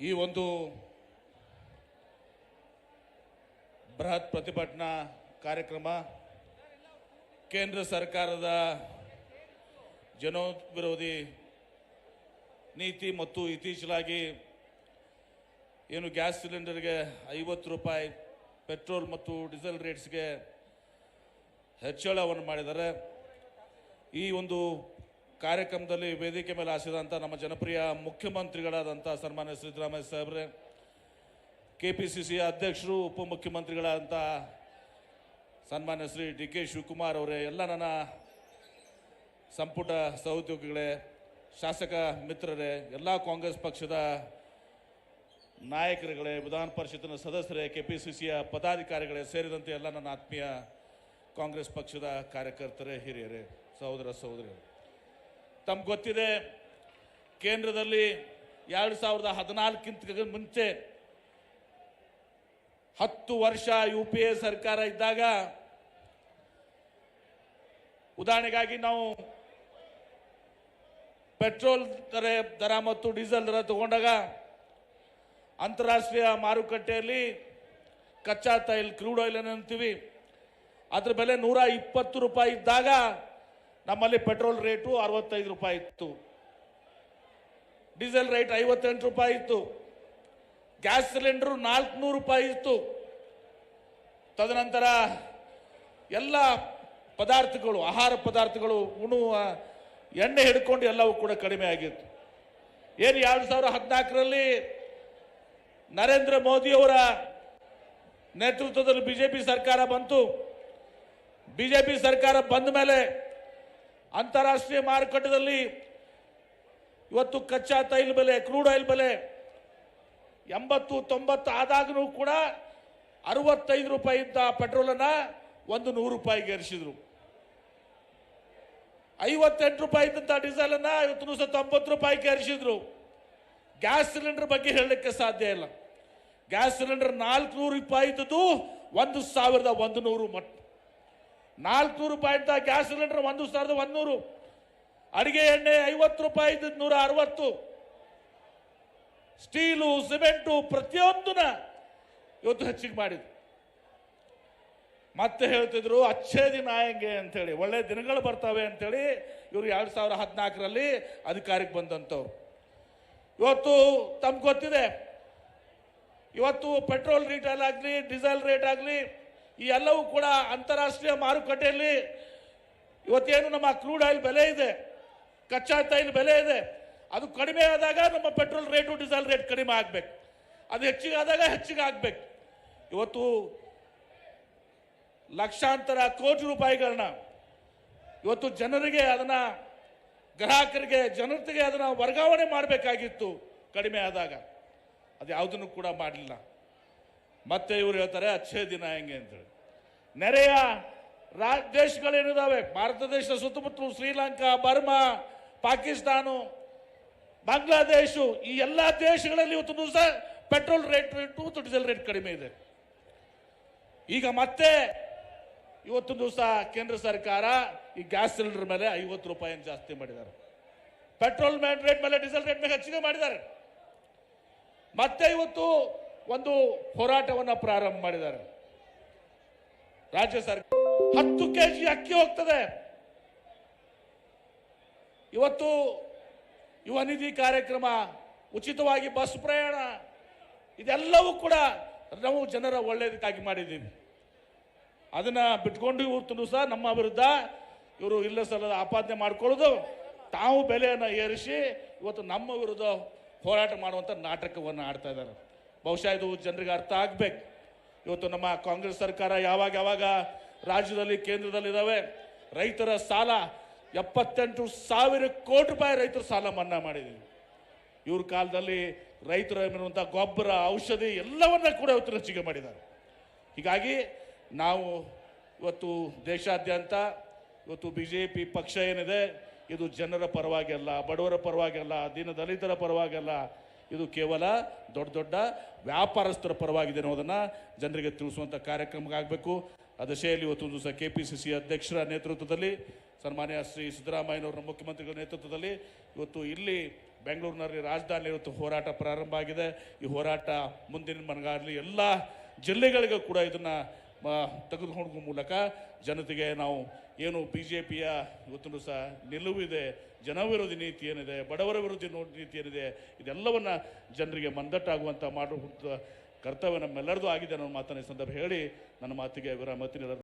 ಈ ಒಂದು ಬೃಹತ್ ಪ್ರತಿಭಟನಾ ಕಾರ್ಯಕ್ರಮ ಕೇಂದ್ರ ಸರ್ಕಾರದ ಜನವಿರೋಧಿ ನೀತಿ ಮತ್ತು ಇತ್ತೀಚೆಗೆ ಏನು ಗ್ಯಾಸ್ ಸಿಲಿಂಡರ್ಗೆ 50 ರೂಪಾಯಿ ಪೆಟ್ರೋಲ್ ಮತ್ತು ಡೀಸೆಲ್ ರೇಟ್ಸ್ಗೆ ಹೆಚ್ಚಳವನ್ನು ಮಾಡಿದ್ದಾರೆ. ಈ ಒಂದು ಕಾರ್ಯಕ್ರಮದಲ್ಲಿ ವೇದಿಕೆ ಮೇಲೆ ಆಸಿದಂಥ ನಮ್ಮ ಜನಪ್ರಿಯ ಮುಖ್ಯಮಂತ್ರಿಗಳಾದಂಥ ಸನ್ಮಾನ್ಯ ಸಿದ್ದರಾಮಯ್ಯ ಸಾಹೇಬ್ರೆ, ಕೆಪಿಸಿಸಿ ಅಧ್ಯಕ್ಷರು, ಉಪಮುಖ್ಯಮಂತ್ರಿಗಳಾದಂಥ ಸನ್ಮಾನ್ಯ ಶ್ರೀ ಡಿ.ಕೆ. ಶಿವಕುಮಾರ್ ಅವರೇ, ಎಲ್ಲ ನನ್ನ ಸಂಪುಟ ಸಹೋದ್ಯೋಗಿಗಳೇ, ಶಾಸಕ ಮಿತ್ರರೇ, ಎಲ್ಲ ಕಾಂಗ್ರೆಸ್ ಪಕ್ಷದ ನಾಯಕರುಗಳೇ, ವಿಧಾನ ಪರಿಷತ್ತಿನ ಸದಸ್ಯರೇ, ಕೆಪಿಸಿಸಿಯ ಪದಾಧಿಕಾರಿಗಳೇ ಸೇರಿದಂತೆ ಎಲ್ಲ ನನ್ನ ಆತ್ಮೀಯ ಕಾಂಗ್ರೆಸ್ ಪಕ್ಷದ ಕಾರ್ಯಕರ್ತರೇ, ಹಿರಿಯರೇ, ಸಹೋದರ ಸಹೋದರಿಯರು, ತಮ್ಗೆ ಗೊತ್ತಿದೆ ಕೇಂದ್ರದಲ್ಲಿ 2014ಕ್ಕಿಂತ ಮುಂಚೆ 10 ವರ್ಷ UPA ಸರ್ಕಾರ ಇದ್ದಾಗ, ಉದಾಹರಣೆಗಾಗಿ ನಾವು ಪೆಟ್ರೋಲ್ ದರ ಮತ್ತು ಡೀಸೆಲ್ ದರ ತಗೊಂಡಾಗ ಅಂತಾರಾಷ್ಟ್ರೀಯ ಮಾರುಕಟ್ಟೆಯಲ್ಲಿ ಕಚ್ಚಾ ತೈಲ ಕ್ರೂಡ್ ಆಯಿಲ್ ಅಂತೀವಿ, ಅದ್ರ ಬೆಲೆ 120 ರೂಪಾಯಿ ಇದ್ದಾಗ ನಮ್ಮಲ್ಲಿ ಪೆಟ್ರೋಲ್ ರೇಟು 65 ರೂಪಾಯಿ ಇತ್ತು, ಡೀಸೆಲ್ ರೇಟ್ 58 ರೂಪಾಯಿ ಇತ್ತು, ಗ್ಯಾಸ್ ಸಿಲಿಂಡರ್ 400 ರೂಪಾಯಿ ಇತ್ತು. ತದನಂತರ ಎಲ್ಲ ಪದಾರ್ಥಗಳು, ಆಹಾರ ಪದಾರ್ಥಗಳು, ಉಣ್ಣುವ ಎಣ್ಣೆ ಹಿಡ್ಕೊಂಡು ಎಲ್ಲವೂ ಕೂಡ ಕಡಿಮೆ ಆಗಿತ್ತು. ಏನು 2014ರಲ್ಲಿ ನರೇಂದ್ರ ಮೋದಿಯವರ ನೇತೃತ್ವದಲ್ಲಿ ಬಿಜೆಪಿ ಸರ್ಕಾರ ಬಂತು. ಬಿಜೆಪಿ ಸರ್ಕಾರ ಬಂದ ಮೇಲೆ ಅಂತಾರಾಷ್ಟ್ರೀಯ ಮಾರುಕಟ್ಟೆಯಲ್ಲಿ ಇವತ್ತು ಕಚ್ಚಾ ತೈಲ ಬೆಲೆ, ಕ್ರೂಡ್ ಆಯಿಲ್ ಬೆಲೆ 80-90 ಆದಾಗೂ ಕೂಡ 65 ರೂಪಾಯಿ ಇದ್ದ ಪೆಟ್ರೋಲನ್ನು 100 ರೂಪಾಯಿಗೆ ಏರಿಸಿದ್ರು. 58 ರೂಪಾಯಿ ಇದ್ದಂಥ ಡೀಸೆಲನ್ನು ಇವತ್ತು 90 ರೂಪಾಯಿಗೆ ಏರಿಸಿದ್ರು. ಗ್ಯಾಸ್ ಸಿಲಿಂಡರ್ ಬಗ್ಗೆ ಹೇಳಲಿಕ್ಕೆ ಸಾಧ್ಯ ಇಲ್ಲ. ಗ್ಯಾಸ್ ಸಿಲಿಂಡರ್ 400 ರೂಪಾಯಿ ಇದ್ದದ್ದು 1100 ಮಟ್ಟ. 400 ರೂಪಾಯಿ ಇದ್ದ ಗ್ಯಾಸ್ ಸಿಲಿಂಡರ್ 1100. ಅಡಿಗೆ ಎಣ್ಣೆ 50 ರೂಪಾಯಿ ಇದ್ದದ್ದು 160. ಸ್ಟೀಲು, ಸಿಮೆಂಟು ಪ್ರತಿಯೊಂದನ್ನ ಇವತ್ತು ಹೆಚ್ಚಿಗೆ ಮಾಡಿದ್ರು. ಮತ್ತೆ ಹೇಳ್ತಿದ್ರು ಅಚ್ಚೇ ದಿನ ಆಯಂಗೆ ಅಂತೇಳಿ, ಒಳ್ಳೆ ದಿನಗಳು ಬರ್ತವೆ ಅಂತೇಳಿ ಇವರು 2014ರಲ್ಲಿ ಅಧಿಕಾರಕ್ಕೆ ಬಂದಂಥವ್ರು. ಇವತ್ತು ತಮ್ಗೆ ಗೊತ್ತಿದೆ, ಇವತ್ತು ಪೆಟ್ರೋಲ್ ರೇಟ್ ಆಗಲಿ, ಡೀಸೆಲ್ ರೇಟ್ ಆಗಲಿ, ಈ ಎಲ್ಲವೂ ಕೂಡ ಅಂತಾರಾಷ್ಟ್ರೀಯ ಮಾರುಕಟ್ಟೆಯಲ್ಲಿ ಇವತ್ತೇನು ನಮ್ಮ ಕ್ರೂಡ್ ಆಯಿಲ್ ಬೆಲೆ ಇದೆ, ಕಚ್ಚಾ ತೈಲ ಬೆಲೆ ಇದೆ, ಅದು ಕಡಿಮೆ ಆದಾಗ ನಮ್ಮ ಪೆಟ್ರೋಲ್ ರೇಟು, ಡೀಸೆಲ್ ರೇಟ್ ಕಡಿಮೆ ಆಗಬೇಕು. ಅದು ಹೆಚ್ಚಿಗೆ ಆದಾಗ ಹೆಚ್ಚಿಗೆ ಆಗಬೇಕು. ಇವತ್ತು ಲಕ್ಷಾಂತರ ಕೋಟಿ ರೂಪಾಯಿಗಳನ್ನ ಇವತ್ತು ಜನರಿಗೆ, ಅದನ್ನ ಗ್ರಾಹಕರಿಗೆ, ಜನತೆಗೆ ಅದನ್ನ ವರ್ಗಾವಣೆ ಮಾಡಬೇಕಾಗಿತ್ತು ಕಡಿಮೆ ಆದಾಗ. ಅದು ಯಾವುದನ್ನು ಕೂಡ ಮಾಡಲಿಲ್ಲ. ಮತ್ತೆ ಇವರು ಹೇಳ್ತಾರೆ ಅಚ್ಚೇ ದಿನ ಹೆಂಗೆ ಅಂತೇಳಿ. ನೆರೆಯ ದೇಶಗಳೇನಿದಾವೆ, ಭಾರತ ದೇಶದ ಸುತ್ತಮುತ್ತಲು ಶ್ರೀಲಂಕಾ, ಬರ್ಮಾ, ಪಾಕಿಸ್ತಾನ, ಬಾಂಗ್ಲಾದೇಶ, ಈ ಎಲ್ಲ ದೇಶಗಳಲ್ಲಿ ಇವತ್ತು ದಿವಸ ಪೆಟ್ರೋಲ್ ರೇಟ್ ಮತ್ತು ಡೀಸೆಲ್ ರೇಟ್ ಕಡಿಮೆ ಇದೆ. ಈಗ ಮತ್ತೆ ಇವತ್ತು ದಿವಸ ಕೇಂದ್ರ ಸರ್ಕಾರ ಈ ಗ್ಯಾಸ್ ಸಿಲಿಂಡರ್ ಮೇಲೆ 50 ರೂಪಾಯಿಯನ್ನು ಜಾಸ್ತಿ ಮಾಡಿದ್ದಾರೆ. ಪೆಟ್ರೋಲ್ ರೇಟ್ ಮೇಲೆ, ಡೀಸೆಲ್ ರೇಟ್ ಮೇಲೆ ಹೆಚ್ಚಿಗೆ ಮಾಡಿದ್ದಾರೆ. ಮತ್ತೆ ಇವತ್ತು ಒಂದು ಹೋರಾಟವನ್ನು ಪ್ರಾರಂಭ ಮಾಡಿದ್ದಾರೆ. ರಾಜ್ಯ ಸರ್ಕಾರ 10 kg ಅಕ್ಕಿ ಹೋಗ್ತದೆ. ಇವತ್ತು ಯುವ ನಿಧಿ ಕಾರ್ಯಕ್ರಮ, ಉಚಿತವಾಗಿ ಬಸ್ ಪ್ರಯಾಣ, ಇದೆಲ್ಲವೂ ಕೂಡ ನಾವು ಜನರ ಒಳ್ಳೆಯದಕ್ಕಾಗಿ ಮಾಡಿದ್ದೀವಿ. ಅದನ್ನ ಬಿಟ್ಕೊಂಡು ಇವತ್ತು ಸಹ ನಮ್ಮ ವಿರುದ್ಧ ಇವರು ಇಲ್ಲ ಸಲ್ಲದ ಆಪಾದನೆ ಮಾಡ್ಕೊಳ್ಳೋದು, ತಾವು ಬೆಲೆಯನ್ನು ಏರಿಸಿ ಇವತ್ತು ನಮ್ಮ ವಿರುದ್ಧ ಹೋರಾಟ ಮಾಡುವಂಥ ನಾಟಕವನ್ನು ಆಡ್ತಾ ಇದ್ದಾರೆ. ಬಹುಶಃ ಇದು ಜನರಿಗೆ ಅರ್ಥ ಆಗಬೇಕು. ಇವತ್ತು ನಮ್ಮ ಕಾಂಗ್ರೆಸ್ ಸರ್ಕಾರ ಯಾವಾಗ ರಾಜ್ಯದಲ್ಲಿ, ಕೇಂದ್ರದಲ್ಲಿದ್ದಾವೆ, ರೈತರ ಸಾಲ 78,000 ಕೋಟಿ ರೂಪಾಯಿ ರೈತರ ಸಾಲ ಮನ್ನಾ ಮಾಡಿದ್ದೀವಿ. ಇವ್ರ ಕಾಲದಲ್ಲಿ ರೈತರ ಮೇಲಿರುವಂಥ ಗೊಬ್ಬರ, ಔಷಧಿ ಎಲ್ಲವನ್ನ ಕೂಡ ಇವತ್ತು ಹೆಚ್ಚಿಗೆ ಮಾಡಿದ್ದಾರೆ. ಹೀಗಾಗಿ ನಾವು ಇವತ್ತು ದೇಶಾದ್ಯಂತ ಇವತ್ತು BJP ಪಕ್ಷ ಏನಿದೆ, ಇದು ಜನರ ಪರವಾಗಿ ಅಲ್ಲ, ಬಡವರ ಪರವಾಗಿ ಅಲ್ಲ, ದೀನ ದಲಿತರ ಪರವಾಗಿ ಅಲ್ಲ, ಇದು ಕೇವಲ ದೊಡ್ಡ ದೊಡ್ಡ ವ್ಯಾಪಾರಸ್ಥರ ಪರವಾಗಿದೆ ಅನ್ನೋದನ್ನು ಜನರಿಗೆ ತಿಳಿಸುವಂಥ ಕಾರ್ಯಕ್ರಮ ಆಗಬೇಕು. ಆ ದಿಶೆಯಲ್ಲಿ ಇವತ್ತು ದಿವಸ KPCC ಅಧ್ಯಕ್ಷರ ನೇತೃತ್ವದಲ್ಲಿ, ಸನ್ಮಾನ್ಯ ಶ್ರೀ ಸಿದ್ದರಾಮಯ್ಯನವರ ಮುಖ್ಯಮಂತ್ರಿಗಳ ನೇತೃತ್ವದಲ್ಲಿ ಇವತ್ತು ಇಲ್ಲಿ ಬೆಂಗಳೂರಿನಲ್ಲಿ ರಾಜಧಾನಿ ಇವತ್ತು ಹೋರಾಟ ಪ್ರಾರಂಭ ಆಗಿದೆ. ಈ ಹೋರಾಟ ಮುಂದಿನ ಮನಗಾಗಲಿ ಎಲ್ಲ ಜಿಲ್ಲೆಗಳಿಗೂ ಕೂಡ ಇದನ್ನು ತೆಗೆದುಕೊಳ್ಳುವ ಮೂಲಕ ಜನತೆಗೆ ನಾವು ಏನು BJPಯ ಇವತ್ತು ಸಹ ನಿಲುವಿದೆ, ಜನವಿರೋಧಿ ನೀತಿ ಏನಿದೆ, ಬಡವರ ವಿರೋಧಿ ನೀತಿ ಏನಿದೆ, ಇದೆಲ್ಲವನ್ನು ಜನರಿಗೆ ಮಂದಟ್ಟಾಗುವಂಥ ಮಾಡುವಂಥ ಕರ್ತವ್ಯ ನಮ್ಮೆಲ್ಲರದು ಆಗಿದೆ ಅನ್ನೋ ಮಾತನ್ನು ಈ ಸಂದರ್ಭ ಹೇಳಿ ನನ್ನ ಮಾತಿಗೆ ವಿರಾಮ.